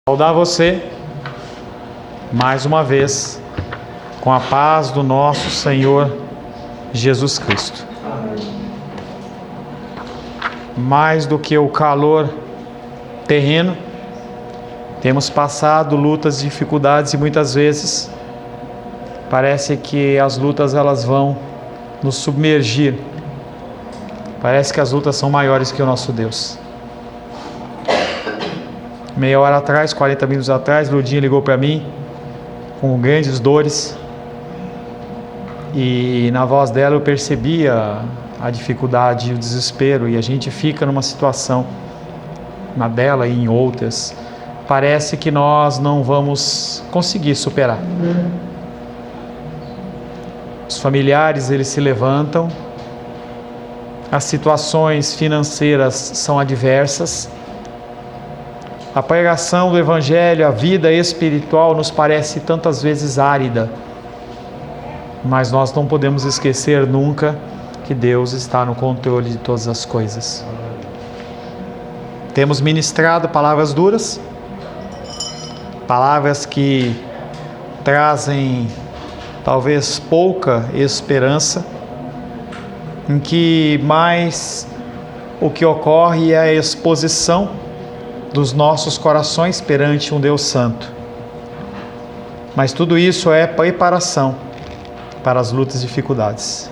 Saudar você mais uma vez com a paz do nosso Senhor Jesus Cristo. Mais do que o calor terreno, temos passado lutas, dificuldades e muitas vezes parece que as lutas elas vão nos submergir. Parece que as lutas são maiores que o nosso Deus. Meia hora atrás, 40 minutos atrás, Ludinha ligou para mim com grandes dores e na voz dela eu percebia a dificuldade e o desespero, e a gente fica numa situação, na dela e em outras, parece que nós não vamos conseguir superar. Os familiares eles se levantam, as situações financeiras são adversas, a pregação do Evangelho, a vida espiritual nos parece tantas vezes árida, mas nós não podemos esquecer nunca que Deus está no controle de todas as coisas. Temos ministrado palavras duras, palavras que trazem talvez pouca esperança, em que mais o que ocorre é a exposição dos nossos corações perante um Deus Santo. Mas tudo isso é preparação para as lutas e dificuldades.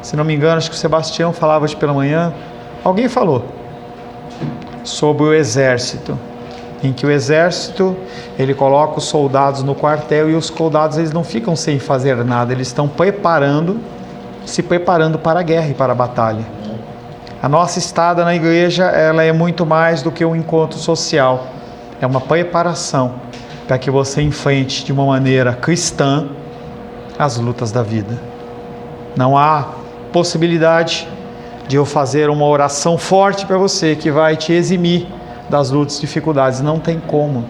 Se não me engano, acho que o Sebastião falava hoje pela manhã, alguém falou sobre o exército, em que o exército, ele coloca os soldados no quartel e os soldados eles não ficam sem fazer nada, eles estão se preparando para a guerra e para a batalha. A nossa estada na igreja, ela é muito mais do que um encontro social. É uma preparação para que você enfrente de uma maneira cristã as lutas da vida. Não há possibilidade de eu fazer uma oração forte para você que vai te eximir das lutas e dificuldades. Não tem como.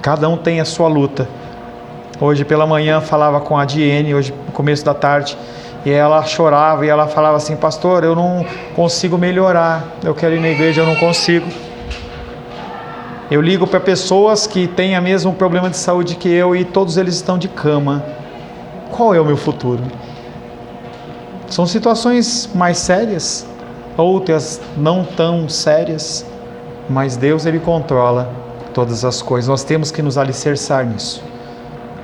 Cada um tem a sua luta. Hoje pela manhã falava com a Diene, hoje no começo da tarde, e ela chorava e ela falava assim: pastor, eu não consigo melhorar, eu quero ir na igreja, eu não consigo. Eu ligo para pessoas que têm o mesmo problema de saúde que eu e todos eles estão de cama. Qual é o meu futuro? São situações mais sérias, outras não tão sérias, mas Deus ele controla todas as coisas. Nós temos que nos alicerçar nisso.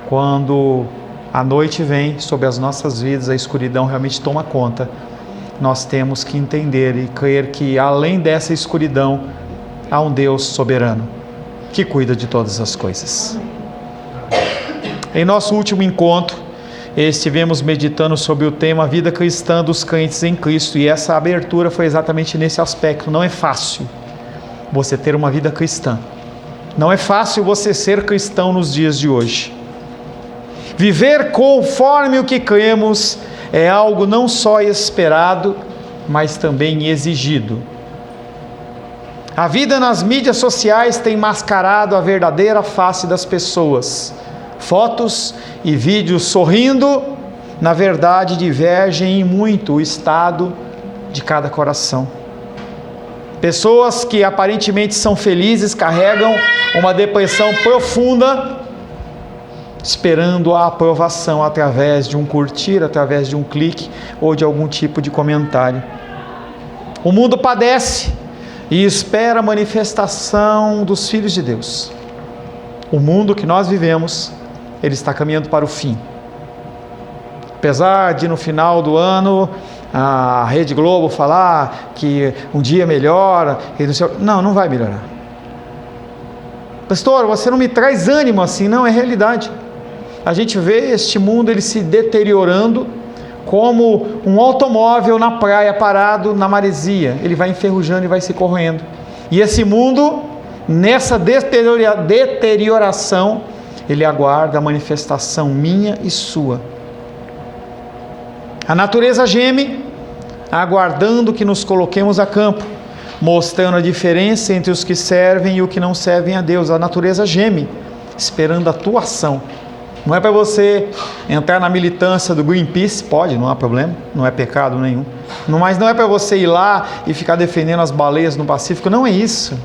Quando a noite vem sobre as nossas vidas, a escuridão realmente toma conta, nós temos que entender e crer que além dessa escuridão há um Deus soberano que cuida de todas as coisas. Em nosso último encontro, estivemos meditando sobre o tema Vida Cristã dos Crentes em Cristo, e essa abertura foi exatamente nesse aspecto. Não é fácil você ter uma vida cristã, não é fácil você ser cristão nos dias de hoje. Viver conforme o que cremos é algo não só esperado, mas também exigido. A vida nas mídias sociais tem mascarado a verdadeira face das pessoas. Fotos e vídeos sorrindo, na verdade, divergem em muito o estado de cada coração. Pessoas que aparentemente são felizes carregam uma depressão profunda, esperando a aprovação através de um curtir, através de um clique ou de algum tipo de comentário. O mundo padece e espera a manifestação dos filhos de Deus. O mundo que nós vivemos, ele está caminhando para o fim. Apesar de no final do ano a Rede Globo falar que um dia melhora, não vai melhorar. Pastor, você não me traz ânimo assim. Não, é realidade. A gente vê este mundo ele se deteriorando como um automóvel na praia parado na maresia. Ele vai enferrujando e vai se corroendo. E esse mundo, nessa deterioração, ele aguarda a manifestação minha e sua. A natureza geme, aguardando que nos coloquemos a campo, mostrando a diferença entre os que servem e os que não servem a Deus. A natureza geme, esperando a tua ação. Não é para você entrar na militância do Greenpeace, pode, não há problema, não é pecado nenhum. Mas não é para você ir lá e ficar defendendo as baleias no Pacífico, não é isso.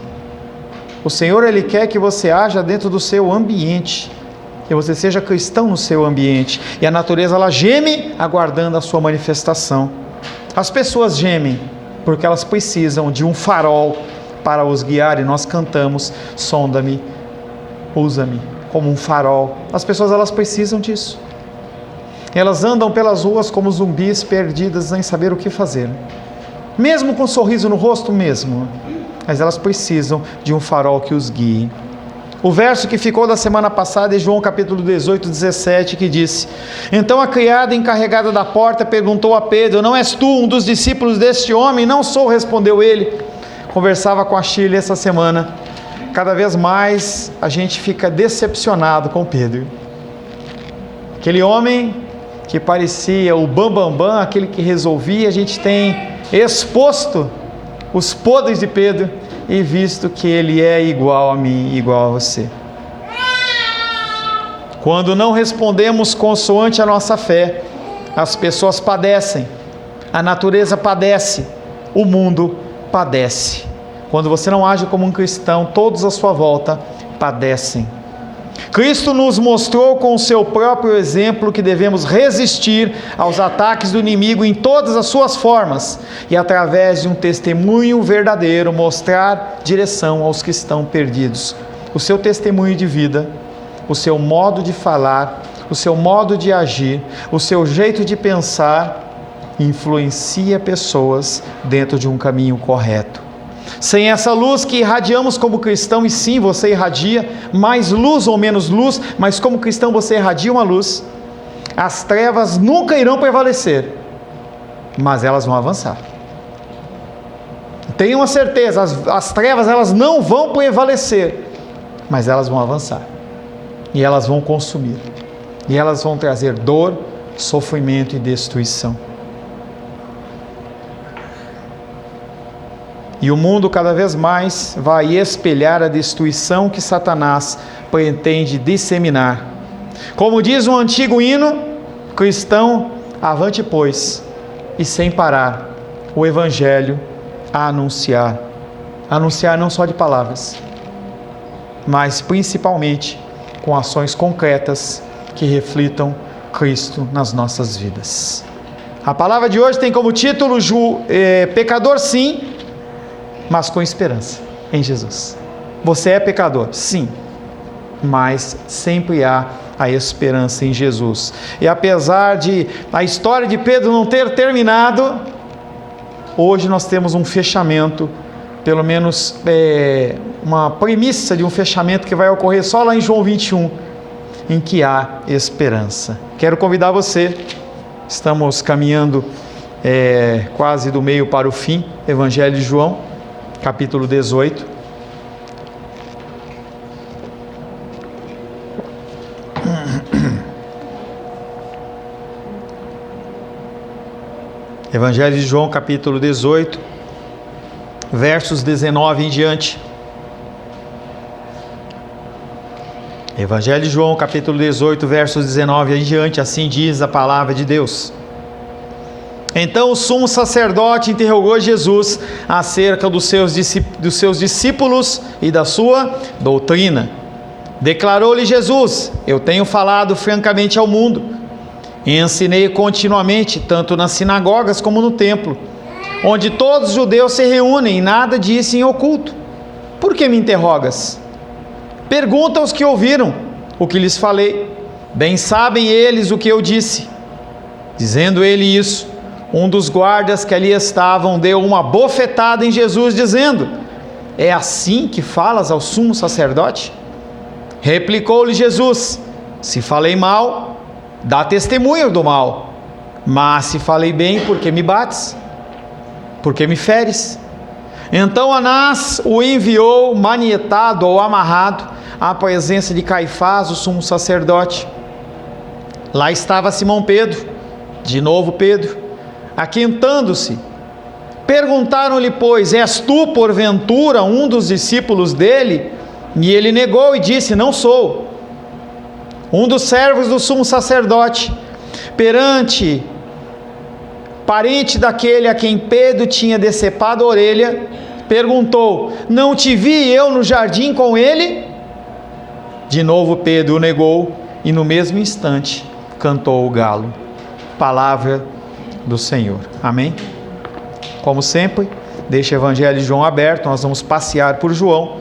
O Senhor, Ele quer que você haja dentro do seu ambiente, que você seja cristão no seu ambiente. E a natureza, ela geme aguardando a sua manifestação. As pessoas gemem porque elas precisam de um farol para os guiar, e nós cantamos: sonda-me, usa-me como um farol. As pessoas, elas precisam disso. Elas andam pelas ruas como zumbis, perdidas, sem saber o que fazer, mesmo com um sorriso no rosto mesmo, mas elas precisam de um farol que os guie. O verso que ficou da semana passada é João capítulo 18, 17, que disse: então a criada encarregada da porta perguntou a Pedro: não és tu um dos discípulos deste homem? Não sou, respondeu ele. Conversava com a Shirley essa semana. Cada vez mais a gente fica decepcionado com Pedro. Aquele homem que parecia o bambambam, aquele que resolvia, a gente tem exposto os podres de Pedro e visto que ele é igual a mim, igual a você. Quando não respondemos consoante a nossa fé, as pessoas padecem, a natureza padece, o mundo padece. Quando você não age como um cristão, todos à sua volta padecem. Cristo nos mostrou com o seu próprio exemplo que devemos resistir aos ataques do inimigo em todas as suas formas e, através de um testemunho verdadeiro, mostrar direção aos que estão perdidos. O seu testemunho de vida, o seu modo de falar, o seu modo de agir, o seu jeito de pensar influencia pessoas dentro de um caminho correto. Sem essa luz que irradiamos como cristão, e sim, você irradia mais luz ou menos luz, mas como cristão você irradia uma luz, as trevas nunca irão prevalecer, mas elas vão avançar. Tenha uma certeza, as trevas, elas não vão prevalecer, mas elas vão avançar, e elas vão consumir, e elas vão trazer dor, sofrimento e destruição. E o mundo cada vez mais vai espelhar a destruição que Satanás pretende disseminar. Como diz um antigo hino cristão: avante, pois, e sem parar, o Evangelho a anunciar. Anunciar não só de palavras, mas principalmente com ações concretas que reflitam Cristo nas nossas vidas. A palavra de hoje tem como título: pecador sim, mas com esperança em Jesus. Você é pecador, sim, mas sempre há a esperança em Jesus. E apesar de a história de Pedro não ter terminado, hoje nós temos um fechamento, pelo menos uma premissa de um fechamento que vai ocorrer só lá em João 21, em que há esperança. Quero convidar você, estamos caminhando quase do meio para o fim, Evangelho de João, capítulo 18. Evangelho de João, capítulo 18, versos 19 em diante. Evangelho de João, capítulo 18, versos 19 em diante, assim diz a palavra de Deus. Então o sumo sacerdote interrogou Jesus acerca dos seus discípulos e da sua doutrina. Declarou-lhe Jesus: eu tenho falado francamente ao mundo, e ensinei continuamente, tanto nas sinagogas como no templo, onde todos os judeus se reúnem, e nada disse em oculto. Por que me interrogas? Pergunta aos que ouviram o que lhes falei. Bem sabem eles o que eu disse. Dizendo ele isso, um dos guardas que ali estavam deu uma bofetada em Jesus, dizendo: é assim que falas ao sumo sacerdote? Replicou-lhe Jesus: se falei mal, dá testemunho do mal. Mas se falei bem, por que me bates? Por que me feres? Então Anás o enviou manietado ou amarrado à presença de Caifás, o sumo sacerdote. Lá estava Simão Pedro, de novo Pedro, aquentando-se. Perguntaram-lhe, pois: és tu porventura um dos discípulos dele? E ele negou e disse: não sou. Um dos servos do sumo sacerdote, parente daquele a quem Pedro tinha decepado a orelha, perguntou: não te vi eu no jardim com ele? De novo Pedro o negou, e no mesmo instante cantou o galo. Palavra do Senhor. Amém? Como sempre, deixa o Evangelho de João aberto, nós vamos passear por João,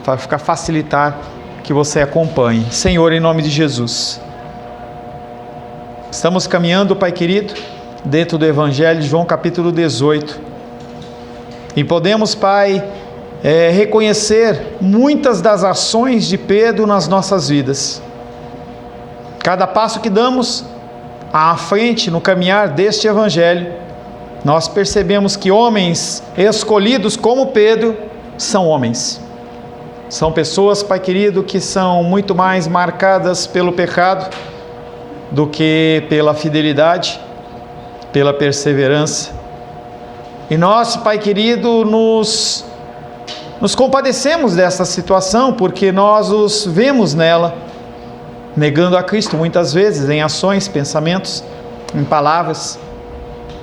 para facilitar que você acompanhe. Senhor, em nome de Jesus, estamos caminhando, Pai querido, dentro do Evangelho de João capítulo 18, e podemos, Pai, reconhecer muitas das ações de Pedro nas nossas vidas. Cada passo que damos à frente no caminhar deste Evangelho, nós percebemos que homens escolhidos como Pedro são homens. São pessoas, Pai querido, que são muito mais marcadas pelo pecado do que pela fidelidade, pela perseverança. E nós, Pai querido, nos compadecemos dessa situação, porque nós os vemos nela, negando a Cristo muitas vezes, em ações, pensamentos, em palavras.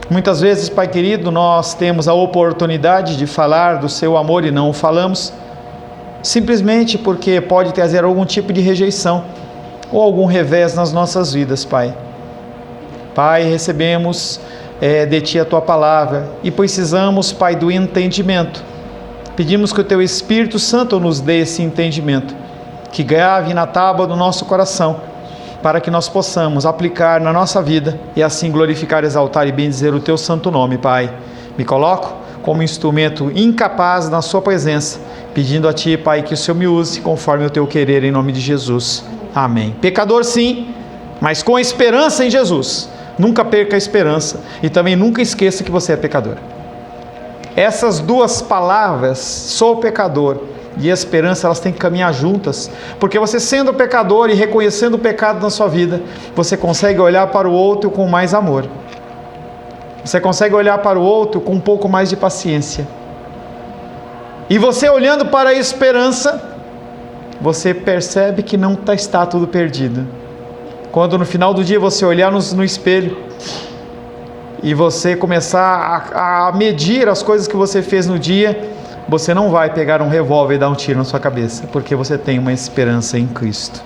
Muitas vezes, Pai querido, nós temos a oportunidade de falar do seu amor e não o falamos, simplesmente porque pode trazer algum tipo de rejeição ou algum revés nas nossas vidas, Pai. Pai, recebemos de Ti a Tua palavra e precisamos, Pai, do entendimento. Pedimos que o Teu Espírito Santo nos dê esse entendimento, que grave na tábua do nosso coração, para que nós possamos aplicar na nossa vida e assim glorificar, exaltar e bendizer o Teu santo nome, Pai. Me coloco como instrumento incapaz na Sua presença, pedindo a Ti, Pai, que o Senhor me use conforme o Teu querer, em nome de Jesus. Amém. Pecador sim, mas com esperança em Jesus. Nunca perca a esperança e também nunca esqueça que você é pecador. Essas duas palavras, sou pecador e esperança, elas têm que caminhar juntas, porque você sendo pecador e reconhecendo o pecado na sua vida, você consegue olhar para o outro com mais amor. Você consegue olhar para o outro com um pouco mais de paciência. E você olhando para a esperança, você percebe que não está tudo perdido. Quando no final do dia você olhar no espelho e você começar a medir as coisas que você fez no dia, você não vai pegar um revólver e dar um tiro na sua cabeça, porque você tem uma esperança em Cristo.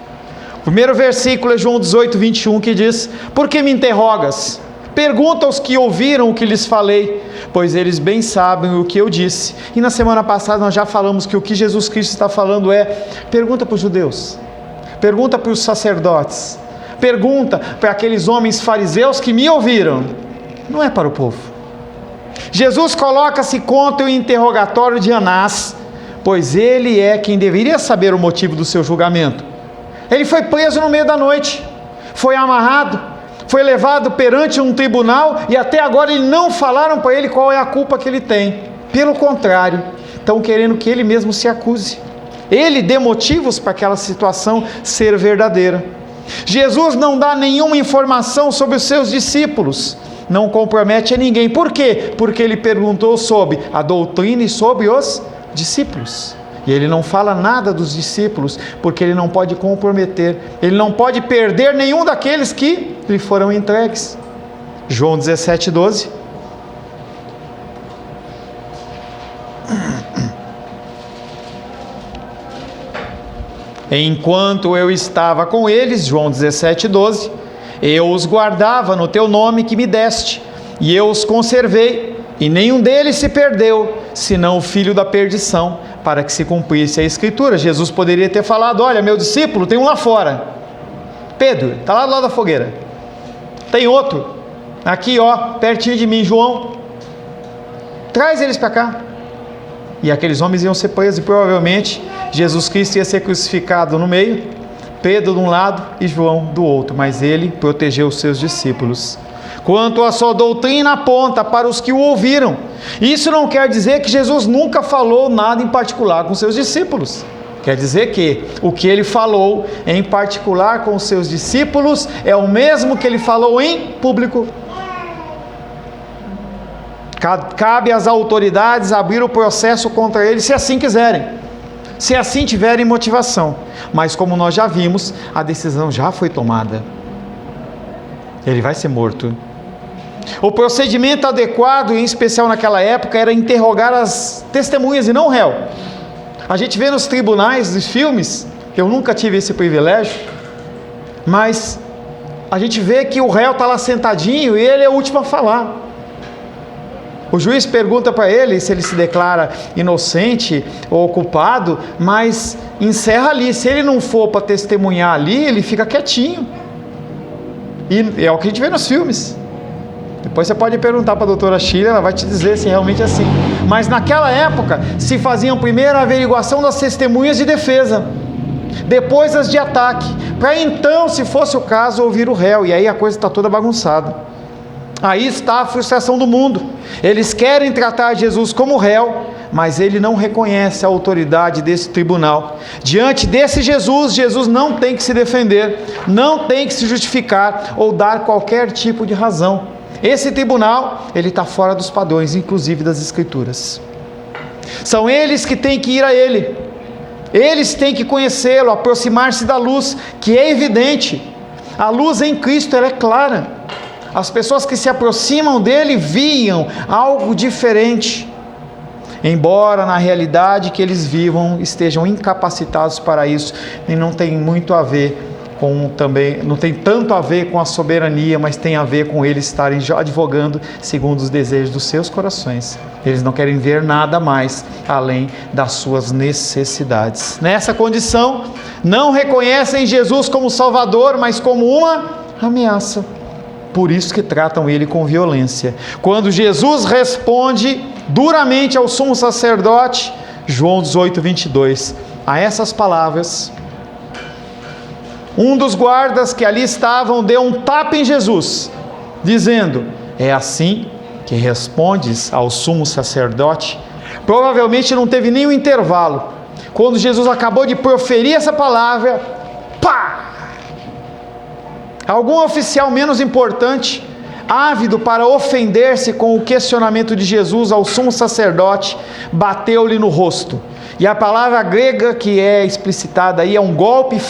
O primeiro versículo é João 18, 21, que diz: por que me interrogas? Pergunta aos que ouviram o que lhes falei, pois eles bem sabem o que eu disse. E na semana passada nós já falamos que o que Jesus Cristo está falando pergunta para os judeus, pergunta para os sacerdotes, pergunta para aqueles homens fariseus que me ouviram, não é para o povo. Jesus coloca-se contra o interrogatório de Anás, pois ele é quem deveria saber o motivo do seu julgamento. Ele foi preso no meio da noite, foi amarrado, foi levado perante um tribunal e até agora eles não falaram para ele qual é a culpa que ele tem. Pelo contrário, estão querendo que ele mesmo se acuse. Ele dê motivos para aquela situação ser verdadeira. Jesus não dá nenhuma informação sobre os seus discípulos, não compromete a ninguém. Por quê? Porque ele perguntou sobre a doutrina e sobre os discípulos. E ele não fala nada dos discípulos, porque ele não pode comprometer, ele não pode perder nenhum daqueles que lhe foram entregues. João 17, 12. Enquanto eu estava com eles, João 17, 12, eu os guardava no teu nome que me deste, e eu os conservei, e nenhum deles se perdeu, senão o filho da perdição, para que se cumprisse a Escritura. Jesus poderia ter falado: olha, meu discípulo, tem um lá fora, Pedro, está lá do lado da fogueira, tem outro, aqui ó, pertinho de mim, João, traz eles para cá. E aqueles homens iam ser presos, e provavelmente Jesus Cristo ia ser crucificado no meio, Pedro de um lado e João do outro, mas ele protegeu os seus discípulos. Quanto à sua doutrina, aponta para os que o ouviram. Isso não quer dizer que Jesus nunca falou nada em particular com seus discípulos. Quer dizer que o que ele falou em particular com os seus discípulos é o mesmo que ele falou em público. Cabe às autoridades abrir o processo contra ele, se assim quiserem, se assim tiverem motivação. Mas como nós já vimos, a decisão já foi tomada. Ele vai ser morto. O procedimento adequado, em especial naquela época, era interrogar as testemunhas e não o réu. A gente vê nos tribunais dos filmes, eu nunca tive esse privilégio, mas a gente vê que o réu está lá sentadinho e ele é o último a falar. O juiz pergunta para ele se ele se declara inocente ou culpado, mas encerra ali. Se ele não for para testemunhar ali, ele fica quietinho. E é o que a gente vê nos filmes. Depois você pode perguntar para a doutora Sheila, ela vai te dizer se realmente é assim. Mas naquela época, se faziam primeiro a averiguação das testemunhas de defesa, depois as de ataque, para então, se fosse o caso, ouvir o réu. E aí a coisa está toda bagunçada. Aí está a frustração do mundo. Eles querem tratar Jesus como réu, mas ele não reconhece a autoridade desse tribunal. Diante desse Jesus, Jesus não tem que se defender, não tem que se justificar ou dar qualquer tipo de razão. Esse tribunal, ele está fora dos padrões, inclusive das Escrituras. São eles que têm que ir a ele. Eles têm que conhecê-lo, aproximar-se da luz, que é evidente. A luz em Cristo, ela é clara. As pessoas que se aproximam dele viam algo diferente, embora na realidade que eles vivam estejam incapacitados para isso, e não tem muito a ver com também, não tem tanto a ver com a soberania, mas tem a ver com eles estarem advogando segundo os desejos dos seus corações. Eles não querem ver nada mais além das suas necessidades. Nessa condição, não reconhecem Jesus como Salvador, mas como uma ameaça. Por isso que tratam ele com violência. Quando Jesus responde duramente ao sumo sacerdote, João 18, 22, a essas palavras, um dos guardas que ali estavam deu um tapa em Jesus, dizendo: é assim que respondes ao sumo sacerdote? Provavelmente não teve nenhum intervalo. Quando Jesus acabou de proferir essa palavra, pá! Algum oficial menos importante, ávido para ofender-se com o questionamento de Jesus ao sumo sacerdote, bateu-lhe no rosto. E a palavra grega que é explicitada aí é um golpe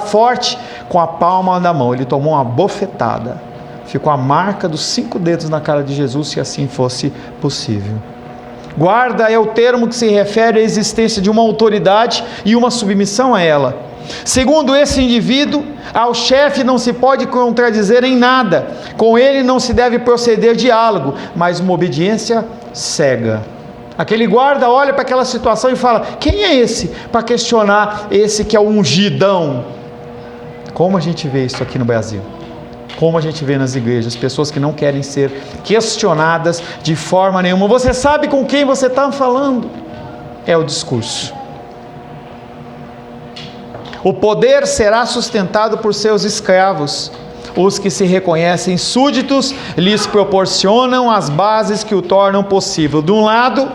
forte com a palma da mão. Ele tomou uma bofetada. Ficou a marca dos 5 dedos na cara de Jesus, se assim fosse possível. Guarda é o termo que se refere à existência de uma autoridade e uma submissão a ela. Segundo esse indivíduo, ao chefe não se pode contradizer em nada, com ele não se deve proceder diálogo, mas uma obediência cega. Aquele guarda olha para aquela situação e fala: quem é esse para questionar esse que é o ungidão? Como a gente vê isso aqui no Brasil, como a gente vê nas igrejas, pessoas que não querem ser questionadas de forma nenhuma. Você sabe com quem você está falando? É o discurso. O poder será sustentado por seus escravos. Os que se reconhecem súditos lhes proporcionam as bases que o tornam possível. De um lado,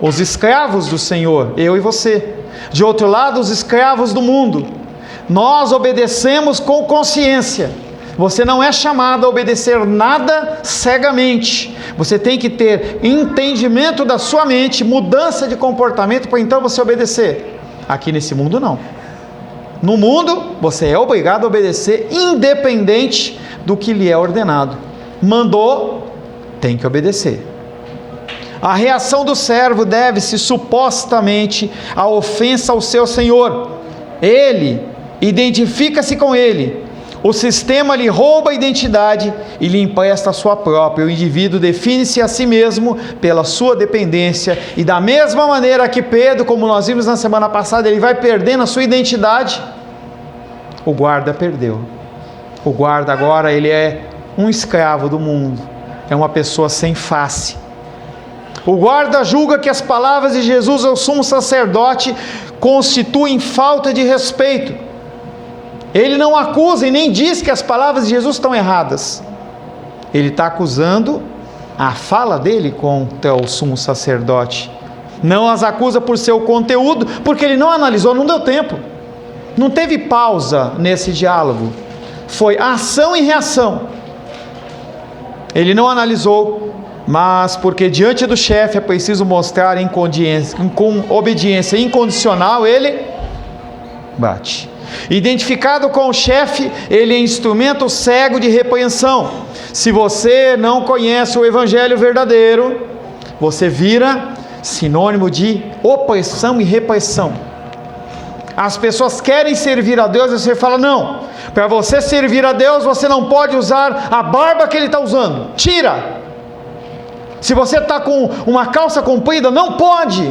os escravos do Senhor, eu e você. De outro lado, os escravos do mundo. Nós obedecemos com consciência. Você não é chamado a obedecer nada cegamente. Você tem que ter entendimento da sua mente, mudança de comportamento para então você obedecer. Aqui nesse mundo não. No mundo, você é obrigado a obedecer independente do que lhe é ordenado. Mandou, tem que obedecer. A reação do servo deve-se supostamente à ofensa ao seu senhor. Ele identifica-se com ele. O sistema lhe rouba a identidade e lhe empresta a sua própria. O indivíduo define-se a si mesmo pela sua dependência. E da mesma maneira que Pedro, como nós vimos na semana passada, ele vai perdendo a sua identidade, o guarda perdeu. O guarda agora, ele é um escravo do mundo. É uma pessoa sem face. O guarda julga que as palavras de Jesus ao sumo sacerdote constituem falta de respeito. Ele não acusa e nem diz que as palavras de Jesus estão erradas. Ele está acusando a fala dele contra o sumo sacerdote. Não as acusa por seu conteúdo, porque ele não analisou, não deu tempo. Não teve pausa nesse diálogo. Foi ação e reação. Ele não analisou, mas porque diante do chefe é preciso mostrar com obediência incondicional, ele bate. Identificado com o chefe, ele é instrumento cego de repreensão. Se você não conhece o evangelho verdadeiro, você vira sinônimo de opressão e repressão. As pessoas querem servir a Deus e você fala: não, para você servir a Deus você não pode usar a barba que ele está usando, tira. Se você está com uma calça comprida, não pode,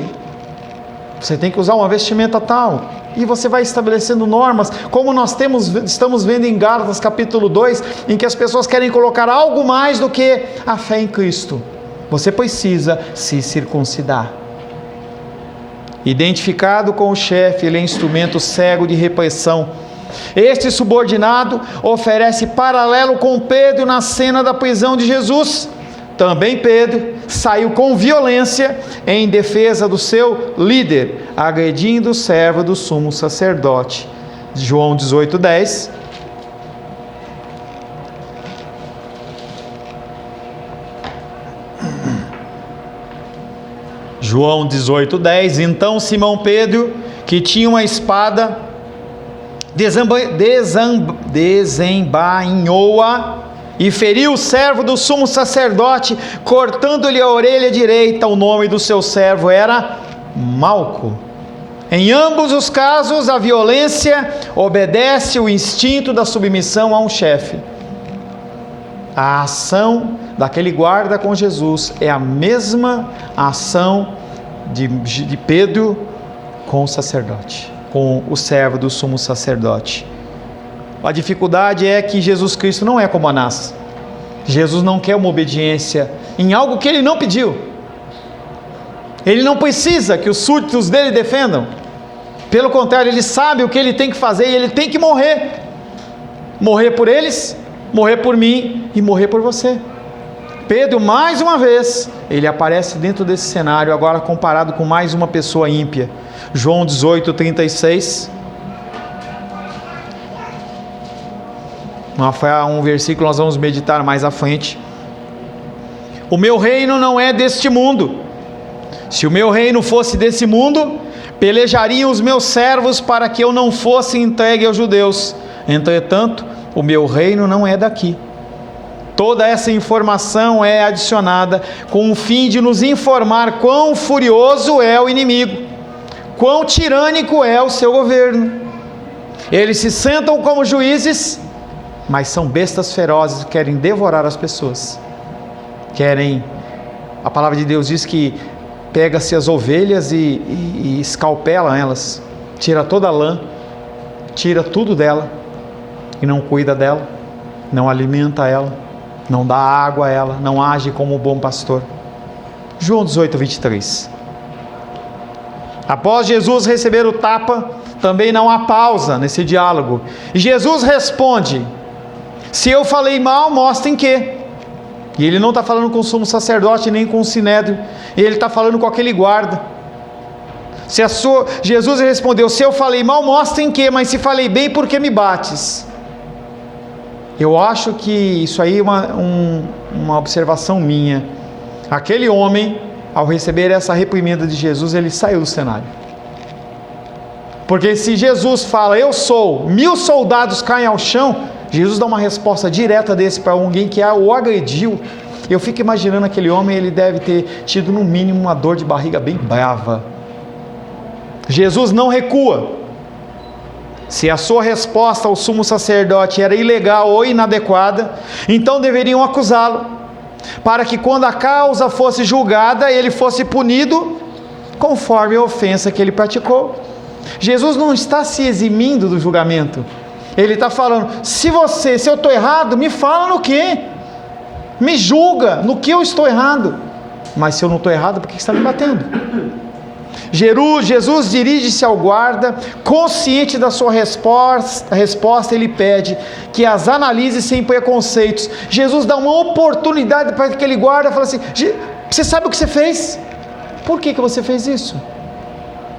você tem que usar uma vestimenta tal. E você vai estabelecendo normas, como nós estamos vendo em Gálatas capítulo 2, em que as pessoas querem colocar algo mais do que a fé em Cristo. Você precisa se circuncidar. Identificado com o chefe, ele é instrumento cego de repressão. Este subordinado oferece paralelo com Pedro na cena da prisão de Jesus. Também Pedro saiu com violência em defesa do seu líder, agredindo o servo do sumo sacerdote. João 18:10. João 18:10. Então Simão Pedro, que tinha uma espada, desembainhou-a e feriu o servo do sumo sacerdote, cortando-lhe a orelha direita. O nome do seu servo era Malco. Em ambos os casos, a violência obedece o instinto da submissão a um chefe. A ação daquele guarda com Jesus é a mesma ação de Pedro com o sacerdote, com o servo do sumo sacerdote. A dificuldade é que Jesus Cristo não é como Anás. Jesus não quer uma obediência em algo que ele não pediu. Ele não precisa que os súditos dele defendam. Pelo contrário, ele sabe o que ele tem que fazer e ele tem que morrer. Morrer por eles, morrer por mim e morrer por você. Pedro, mais uma vez, ele aparece dentro desse cenário, agora comparado com mais uma pessoa ímpia. João 18:36. Um versículo que nós vamos meditar mais à frente. O meu reino não é deste mundo. Se o meu reino fosse desse mundo, pelejariam os meus servos para que eu não fosse entregue aos judeus. Entretanto, o meu reino não é daqui. Toda essa informação é adicionada com o fim de nos informar quão furioso é o inimigo, quão tirânico é o seu governo. Eles se sentam como juízes, mas são bestas ferozes que querem devorar as pessoas. A palavra de Deus diz que pega-se as ovelhas e escalpela elas, tira toda a lã, tira tudo dela, e não cuida dela, não alimenta ela, não dá água a ela, não age como um bom pastor. João 18:23. Após Jesus receber o tapa, também não há pausa nesse diálogo, e Jesus responde: se eu falei mal, mostrem que. E ele não está falando com o sumo sacerdote nem com o sinédrio, ele está falando com aquele guarda. Jesus respondeu: se eu falei mal, mostrem que, mas se falei bem, por que me bates? Eu acho que isso aí é uma observação minha. Aquele homem, ao receber essa reprimenda de Jesus, ele saiu do cenário. Porque se Jesus fala, eu sou, 1000 soldados caem ao chão, Jesus dá uma resposta direta desse para alguém que o agrediu. Eu fico imaginando aquele homem, ele deve ter tido no mínimo uma dor de barriga bem brava. Jesus não recua. Se a sua resposta ao sumo sacerdote era ilegal ou inadequada, então deveriam acusá-lo, para que quando a causa fosse julgada, ele fosse punido conforme a ofensa que ele praticou. Jesus não está se eximindo do julgamento. Ele está falando, se eu estou errado, me fala no que? Me julga no que eu estou errado. Mas se eu não estou errado, por que você está me batendo? Jesus dirige-se ao guarda, consciente da sua resposta, ele pede que as analise sem preconceitos. Jesus dá uma oportunidade para aquele guarda, fala assim, você sabe o que você fez? Por que você fez isso?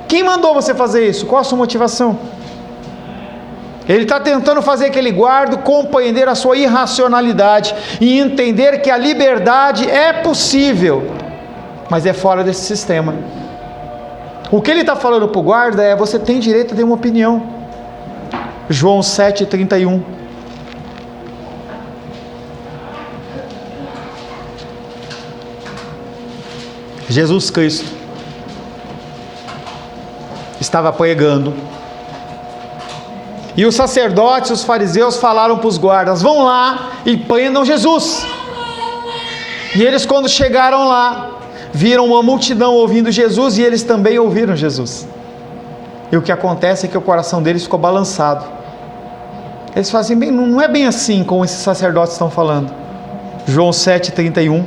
Quem mandou você fazer isso? Qual a sua motivação? Ele está tentando fazer aquele guarda compreender a sua irracionalidade e entender que a liberdade é possível, mas é fora desse sistema. O que ele está falando para o guarda é, você tem direito a ter uma opinião. João 7:31. Jesus Cristo estava pregando, e os sacerdotes, os fariseus falaram para os guardas: vão lá e prendam Jesus. E eles, quando chegaram lá, viram uma multidão ouvindo Jesus, e eles também ouviram Jesus. E o que acontece é que o coração deles ficou balançado. Eles falam assim: bem, não é bem assim como esses sacerdotes estão falando. João 7,31.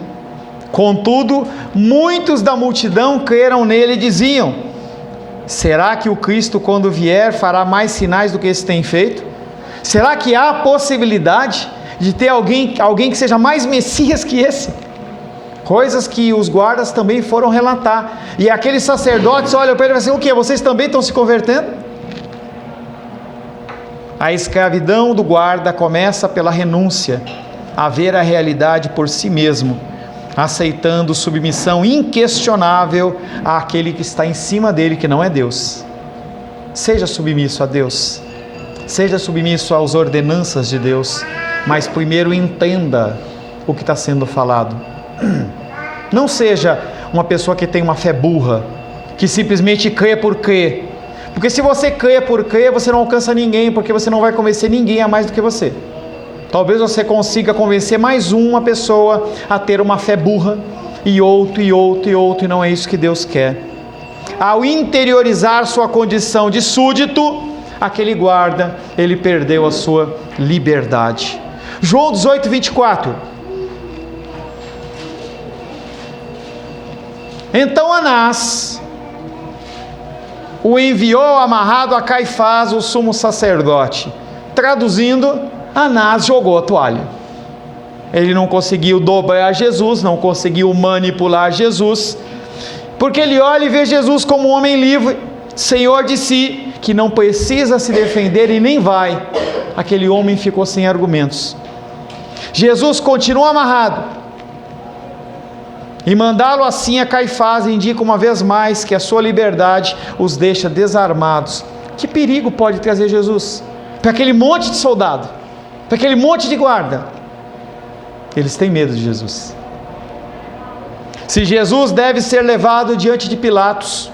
Contudo, muitos da multidão creram nele e diziam: será que o Cristo, quando vier, fará mais sinais do que esse tem feito? Será que há a possibilidade de ter alguém que seja mais Messias que esse? Coisas que os guardas também foram relatar. E aqueles sacerdotes olham para ele e falam assim: o que? Vocês também estão se convertendo? A escravidão do guarda começa pela renúncia a ver a realidade por si mesmo, aceitando submissão inquestionável àquele que está em cima dele, que não é Deus. Seja submisso a Deus, seja submisso às ordenanças de Deus, mas primeiro entenda o que está sendo falado. Não seja uma pessoa que tem uma fé burra, que simplesmente crê por crer, porque se você crê por crer, você não alcança ninguém, porque você não vai convencer ninguém a mais do que você. Talvez você consiga convencer mais uma pessoa a ter uma fé burra, e outro, e não é isso que Deus quer. Ao interiorizar sua condição de súdito, aquele guarda, ele perdeu a sua liberdade. João 18:24. Então Anás o enviou amarrado a Caifás, o sumo sacerdote. Traduzindo, Anás jogou a toalha. Ele não conseguiu dobrar Jesus, não conseguiu manipular Jesus, porque ele olha e vê Jesus como um homem livre, senhor de si, que não precisa se defender e nem vai. Aquele homem ficou sem argumentos. Jesus continua amarrado, e mandá-lo assim a Caifás indica uma vez mais que a sua liberdade os deixa desarmados. Que perigo pode trazer Jesus para aquele monte de soldado, para aquele monte de guarda? Eles têm medo de Jesus. Se Jesus deve ser levado diante de Pilatos,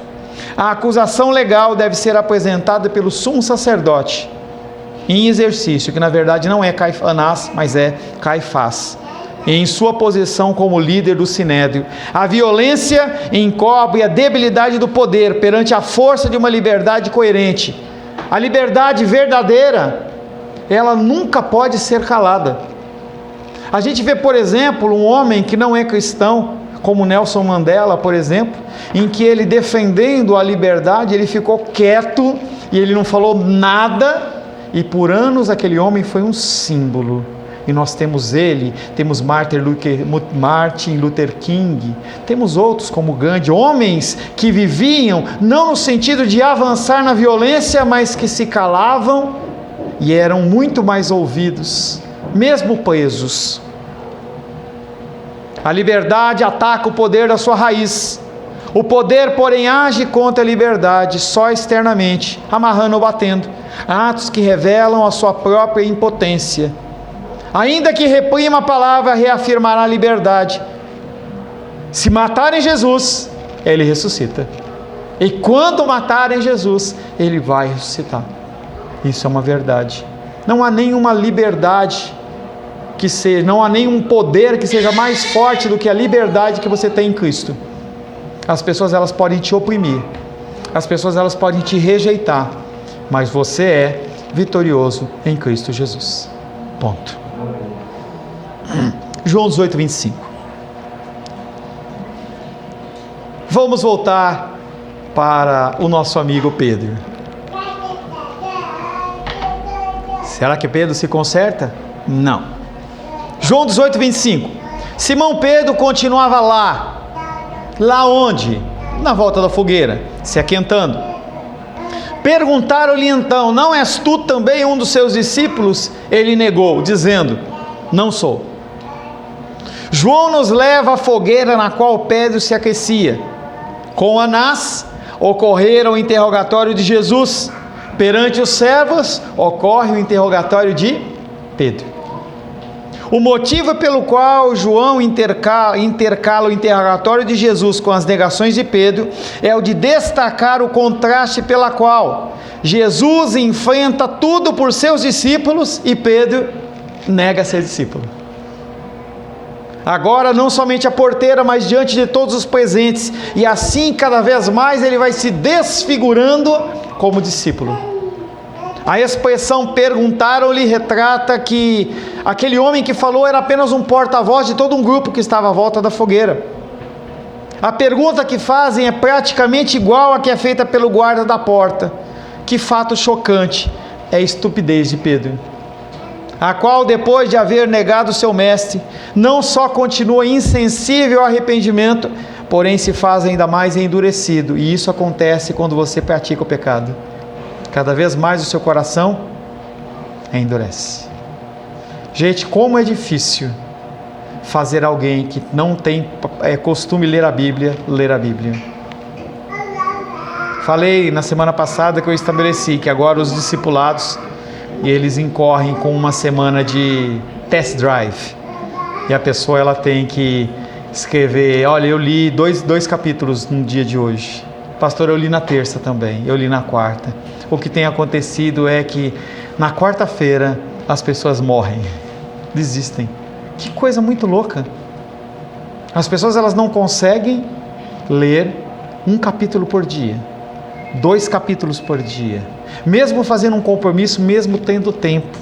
a acusação legal deve ser apresentada pelo sumo sacerdote em exercício, que na verdade não é Anás, mas é Caifás, em sua posição como líder do sinédrio. A violência encobre a debilidade do poder perante a força de uma liberdade coerente. A liberdade verdadeira, ela nunca pode ser calada. A gente vê, por exemplo, um homem que não é cristão, como Nelson Mandela, por exemplo, em que ele, defendendo a liberdade, ele ficou quieto e ele não falou nada, e por anos aquele homem foi um símbolo. E nós temos temos Martin Luther King, temos outros como Gandhi, homens que viviam não no sentido de avançar na violência, mas que se calavam e eram muito mais ouvidos, mesmo presos. A liberdade ataca o poder da sua raiz. O poder, porém, age contra a liberdade só externamente, amarrando ou batendo, atos que revelam a sua própria impotência. Ainda que reprima a palavra, reafirmará a liberdade. Se matarem Jesus, ele ressuscita. E quando matarem Jesus, ele vai ressuscitar. Isso é uma verdade. Não há nenhuma liberdade que seja, não há nenhum poder que seja mais forte do que a liberdade que você tem em Cristo. As pessoas, elas podem te oprimir, as pessoas, elas podem te rejeitar, mas você é vitorioso em Cristo Jesus. Ponto. João 18:25. Vamos voltar para o nosso amigo Pedro. Será que Pedro se conserta? Não. João 18:25. Simão Pedro continuava lá onde? Na volta da fogueira, se aquentando. Perguntaram-lhe então: não és tu também um dos seus discípulos? Ele negou, dizendo: não sou. João nos leva à fogueira na qual Pedro se aquecia. Com Anás ocorreram o interrogatório de Jesus. Perante os servos ocorre o interrogatório de Pedro. O motivo pelo qual João intercala o interrogatório de Jesus com as negações de Pedro é o de destacar o contraste pela qual Jesus enfrenta tudo por seus discípulos e Pedro nega ser discípulo. Agora não somente a porteira, mas diante de todos os presentes, e assim cada vez mais ele vai se desfigurando como discípulo. A expressão perguntaram-lhe retrata que aquele homem que falou era apenas um porta-voz de todo um grupo que estava à volta da fogueira. A pergunta que fazem é praticamente igual à que é feita pelo guarda da porta. Que fato chocante é a estupidez de Pedro, a qual, depois de haver negado seu mestre, não só continua insensível ao arrependimento, porém se faz ainda mais endurecido, e isso acontece quando você pratica o pecado. Cada vez mais o seu coração endurece. Gente, como é difícil fazer alguém que não tem costume ler a Bíblia. Falei na semana passada que eu estabeleci que agora os discipulados, eles incorrem com uma semana de test drive, e a pessoa ela tem que escrever: olha, eu li dois capítulos no dia de hoje, pastor, eu li na terça também, eu li na quarta. O que tem acontecido é que na quarta-feira as pessoas morrem, desistem. Que coisa muito louca. As pessoas elas não conseguem ler um capítulo por dia, 2 capítulos por dia, mesmo fazendo um compromisso, mesmo tendo tempo.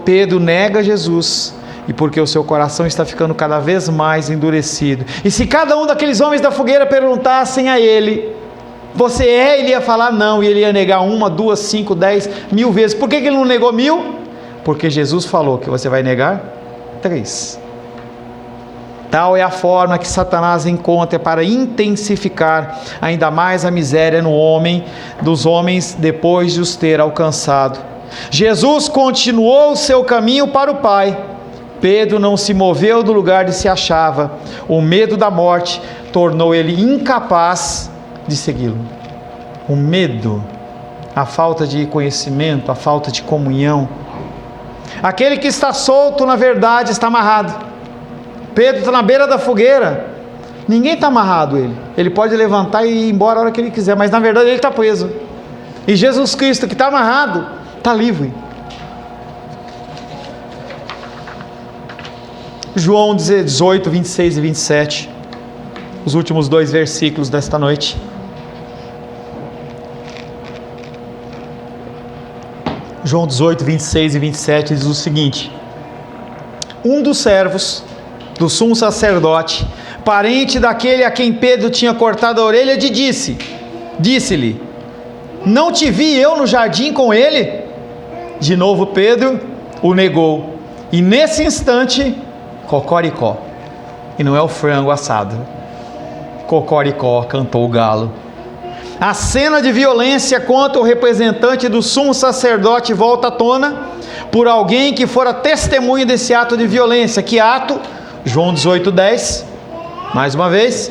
Pedro nega Jesus, e porque o seu coração está ficando cada vez mais endurecido. E se cada um daqueles homens da fogueira perguntassem a ele: você é? Ele ia falar não, e ele ia negar 1, 2, 5, 10, 1000 vezes. Por que ele não negou 1000? Porque Jesus falou que você vai negar 3. Tal é a forma que Satanás encontra para intensificar ainda mais a miséria no homem, dos homens, depois de os ter alcançado. Jesus continuou o seu caminho para o Pai. Pedro não se moveu do lugar onde se achava. O medo da morte tornou ele incapaz de segui-lo. O medo, a falta de conhecimento, a falta de comunhão. Aquele que está solto, na verdade, está amarrado. Pedro está na beira da fogueira, ninguém está amarrado ele pode levantar e ir embora a hora que ele quiser, mas na verdade ele está preso. E Jesus Cristo, que está amarrado, está livre. João 18, 26 e 27, os últimos 2 versículos desta noite. João 18, 26 e 27 diz o seguinte: um dos servos do sumo sacerdote, parente daquele a quem Pedro tinha cortado a orelha, disse-lhe: não te vi eu no jardim com ele? De novo Pedro o negou, e nesse instante, cocoricó, e não é o frango assado, cocoricó, cantou o galo. A cena de violência contra o representante do sumo sacerdote volta à tona por alguém que fora testemunha desse ato de violência. Que ato? João 18, 10, mais uma vez.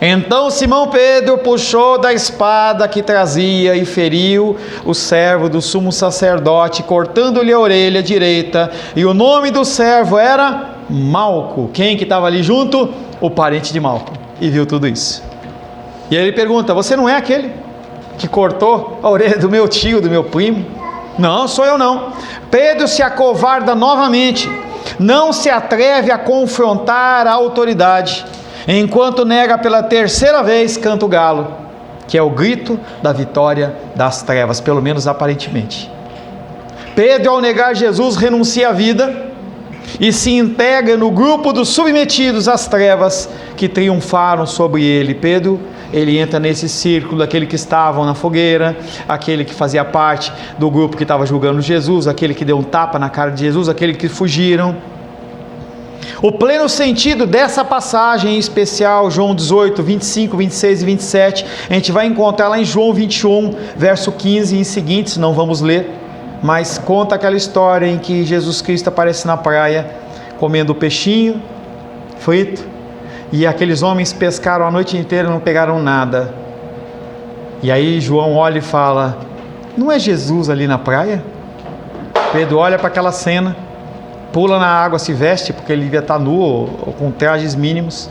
Então Simão Pedro puxou da espada que trazia e feriu o servo do sumo sacerdote, cortando-lhe a orelha direita, e o nome do servo era Malco. Quem que estava ali junto? O parente de Malco, e viu tudo isso. E aí ele pergunta: você não é aquele que cortou a orelha do meu tio, do meu primo? Não, sou eu não. Pedro se acovarda novamente, não se atreve a confrontar a autoridade, enquanto nega pela 3ª vez, canta o galo, que é o grito da vitória das trevas, pelo menos aparentemente. Pedro, ao negar Jesus, renuncia à vida e se integra no grupo dos submetidos às trevas que triunfaram sobre ele. Pedro, ele entra nesse círculo, aquele que estavam na fogueira, aquele que fazia parte do grupo que estava julgando Jesus, aquele que deu um tapa na cara de Jesus, aquele que fugiram. O pleno sentido dessa passagem em especial, João 18, 25, 26 e 27, a gente vai encontrar lá em João 21, verso 15 e em seguintes, não vamos ler, mas conta aquela história em que Jesus Cristo aparece na praia, comendo peixinho frito, e aqueles homens pescaram a noite inteira e não pegaram nada. E aí João olha e fala: não é Jesus ali na praia? Pedro olha para aquela cena, pula na água, se veste, porque ele devia estar nu ou com trajes mínimos,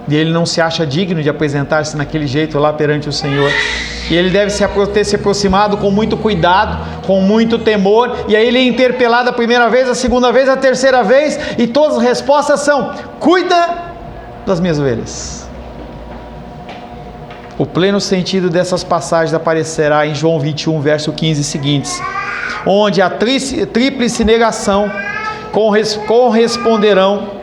e ele não se acha digno de apresentar-se naquele jeito lá perante o Senhor. E ele deve ter se aproximado com muito cuidado, com muito temor, e aí ele é interpelado a primeira vez, a segunda vez, a terceira vez, e todas as respostas são: cuida das minhas ovelhas. O pleno sentido dessas passagens aparecerá em João 21, verso 15 e seguintes, onde a tríplice negação corresponderão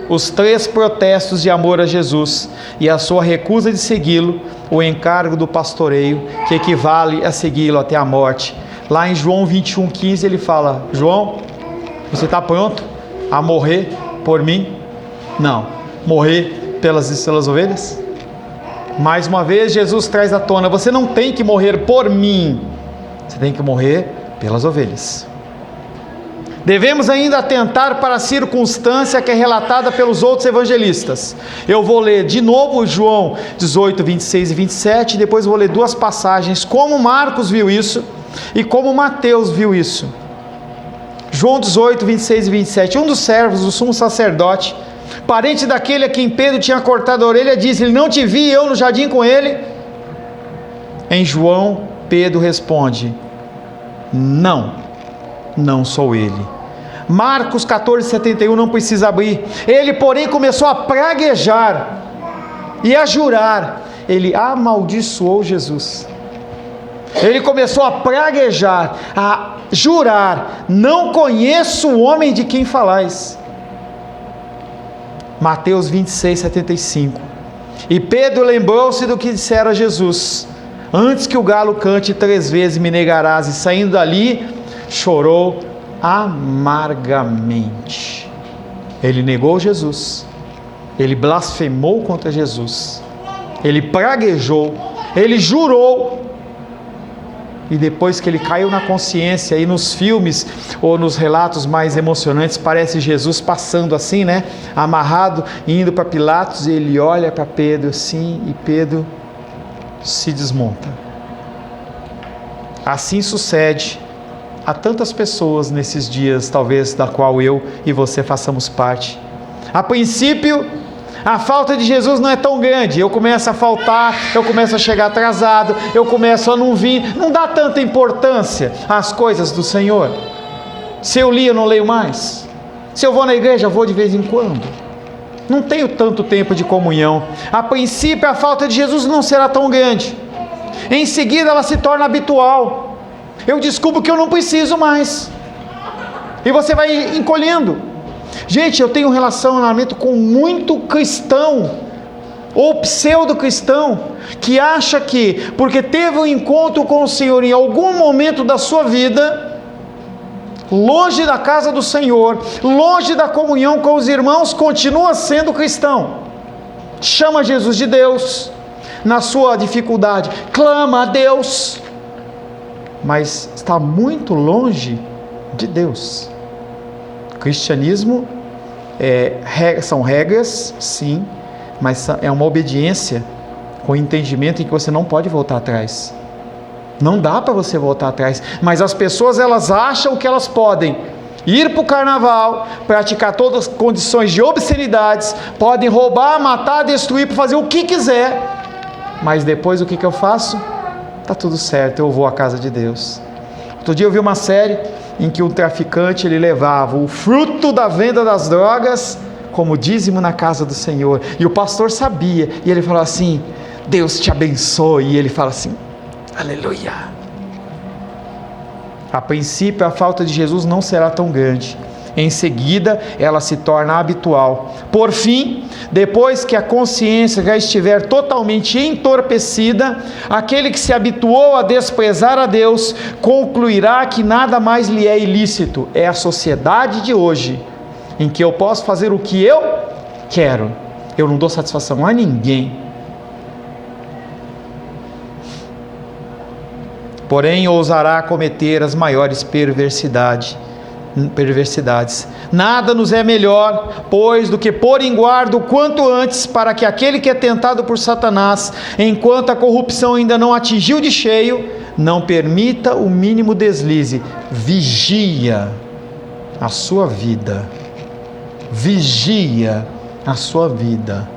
os 3 protestos de amor a Jesus e a sua recusa de segui-lo, o encargo do pastoreio, que equivale a segui-lo até a morte. Lá em João 21, 15 ele fala: João, você está pronto a morrer por mim? Não. Morrer pelas ovelhas? Mais uma vez Jesus traz à tona: você não tem que morrer por mim, você tem que morrer pelas ovelhas. Devemos ainda atentar para a circunstância que é relatada pelos outros evangelistas. Eu vou ler de novo João 18, 26 e 27, e depois vou ler 2 passagens, como Marcos viu isso e como Mateus viu isso. João 18, 26 e 27. Um dos servos do sumo sacerdote, parente daquele a quem Pedro tinha cortado a orelha, disse: ele não te vi eu no jardim com ele? Em João, Pedro responde: não sou ele. Marcos 14, 71, não precisa abrir. Ele, porém, começou a praguejar e a jurar. Ele amaldiçoou Jesus. Ele começou a praguejar, a jurar: não conheço o homem de quem falais. Mateus 26, 75. E Pedro lembrou-se do que dissera a Jesus: antes que o galo cante 3 vezes me negarás. E saindo dali, chorou amargamente. Ele negou Jesus, ele blasfemou contra Jesus, ele praguejou, ele jurou. E depois que ele caiu na consciência, e nos filmes ou nos relatos mais emocionantes, parece Jesus passando assim, né, amarrado, indo para Pilatos, e ele olha para Pedro assim, e Pedro se desmonta. Assim sucede a tantas pessoas nesses dias, talvez da qual eu e você façamos parte. A princípio, a falta de Jesus não é tão grande. Eu começo a faltar, eu começo a chegar atrasado, eu começo a não vir, não dá tanta importância às coisas do Senhor. Se eu li, eu não leio mais. Se eu vou na igreja, eu vou de vez em quando. Não tenho tanto tempo de comunhão. A princípio, a falta de Jesus não será tão grande. Em seguida, ela se torna habitual. Eu descubro que eu não preciso mais. E você vai encolhendo. Gente, eu tenho um relacionamento com muito cristão, ou pseudo-cristão, que acha que, porque teve um encontro com o Senhor em algum momento da sua vida, longe da casa do Senhor, longe da comunhão com os irmãos, continua sendo cristão. Chama Jesus de Deus, na sua dificuldade, clama a Deus, mas está muito longe de Deus. Cristianismo são regras, sim, mas é uma obediência com entendimento em que você não pode voltar atrás. Não dá para você voltar atrás. Mas as pessoas, elas acham que elas podem ir para o carnaval, praticar todas as condições de obscenidades, podem roubar, matar, destruir, fazer o que quiser, mas depois o que eu faço? Tá tudo certo, eu vou à casa de Deus. Outro dia eu vi uma série em que um traficante, ele levava o fruto da venda das drogas como dízimo na casa do Senhor, e o pastor sabia, e ele falou assim: Deus te abençoe, e ele fala assim: aleluia. A princípio, a falta de Jesus não será tão grande. Em seguida, ela se torna habitual. Por fim, depois que a consciência já estiver totalmente entorpecida, aquele que se habituou a desprezar a Deus concluirá que nada mais lhe é ilícito. É a sociedade de hoje, em que eu posso fazer o que eu quero. Eu não dou satisfação a ninguém. Porém, ousará cometer as maiores perversidades perversidades. Nada nos é melhor, pois, do que pôr em guarda o quanto antes, para que aquele que é tentado por Satanás, enquanto a corrupção ainda não atingiu de cheio, não permita o mínimo deslize. Vigia a sua vida. Vigia a sua vida.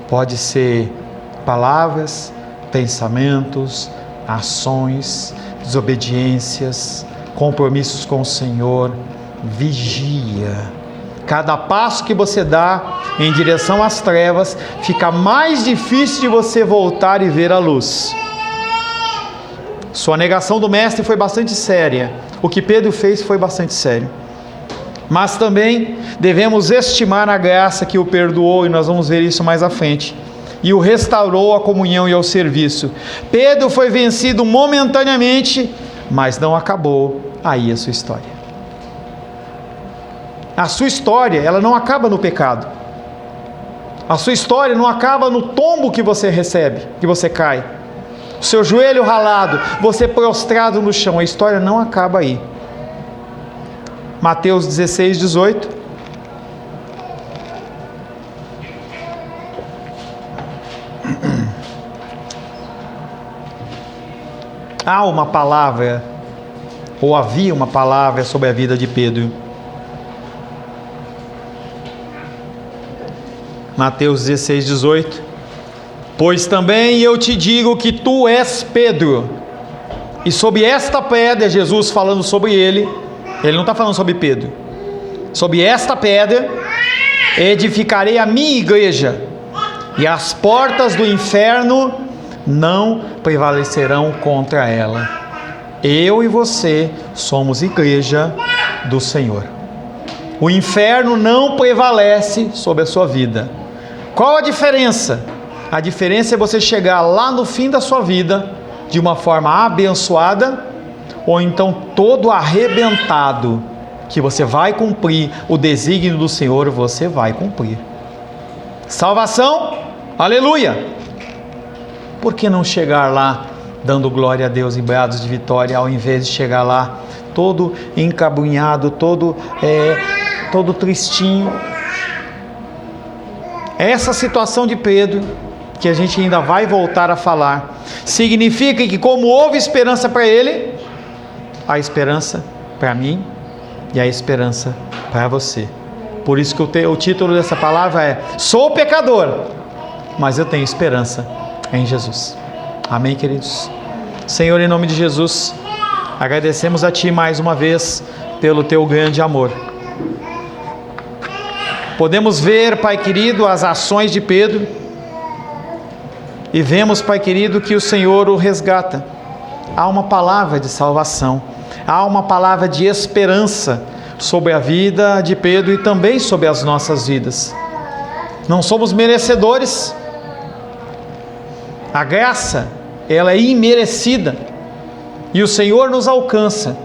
Pode ser palavras, pensamentos, ações, desobediências, compromissos com o Senhor. Vigia. Cada passo que você dá em direção às trevas, fica mais difícil de você voltar e ver a luz. Sua negação do mestre foi bastante séria. O que Pedro fez foi bastante sério. Mas também devemos estimar a graça que o perdoou, e nós vamos ver isso mais à frente, e o restaurou à comunhão e ao serviço. Pedro foi vencido momentaneamente, mas não acabou aí a sua história. A sua história, ela não acaba no pecado. A sua história não acaba no tombo que você recebe, que você cai. O seu joelho ralado, você prostrado no chão. A história não acaba aí. Mateus 16, 18. Há uma palavra, ou havia uma palavra sobre a vida de Pedro. Mateus 16, 18. Pois também eu te digo que tu és Pedro, e sobre esta pedra, Jesus falando sobre ele não está falando sobre Pedro, sobre esta pedra edificarei a minha igreja, e as portas do inferno não prevalecerão contra ela. Eu e você somos igreja do Senhor. O inferno não prevalece sobre a sua vida. Qual a diferença? A diferença é você chegar lá no fim da sua vida de uma forma abençoada, ou então todo arrebentado, que você vai cumprir o desígnio do Senhor, você vai cumprir. Salvação, aleluia! Por que não chegar lá dando glória a Deus em brados de vitória, ao invés de chegar lá todo encabunhado, todo tristinho? Essa situação de Pedro, que a gente ainda vai voltar a falar, significa que como houve esperança para ele, há esperança para mim e há esperança para você. Por isso que o título dessa palavra é: sou pecador, mas eu tenho esperança em Jesus. Amém, queridos? Senhor, em nome de Jesus, agradecemos a Ti mais uma vez pelo Teu grande amor. Podemos ver, Pai querido, as ações de Pedro, e vemos, Pai querido, que o Senhor o resgata. Há uma palavra de salvação, há uma palavra de esperança sobre a vida de Pedro e também sobre as nossas vidas. Não somos merecedores, a graça, ela é imerecida, e o Senhor nos alcança.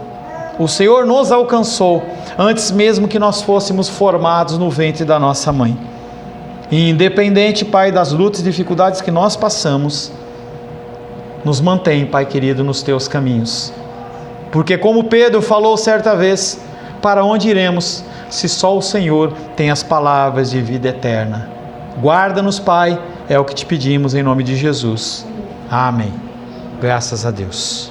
O Senhor nos alcançou antes mesmo que nós fôssemos formados no ventre da nossa mãe. E independente, Pai, das lutas e dificuldades que nós passamos, nos mantém, Pai querido, nos Teus caminhos. Porque como Pedro falou certa vez, para onde iremos se só o Senhor tem as palavras de vida eterna? Guarda-nos, Pai, é o que te pedimos em nome de Jesus. Amém. Graças a Deus.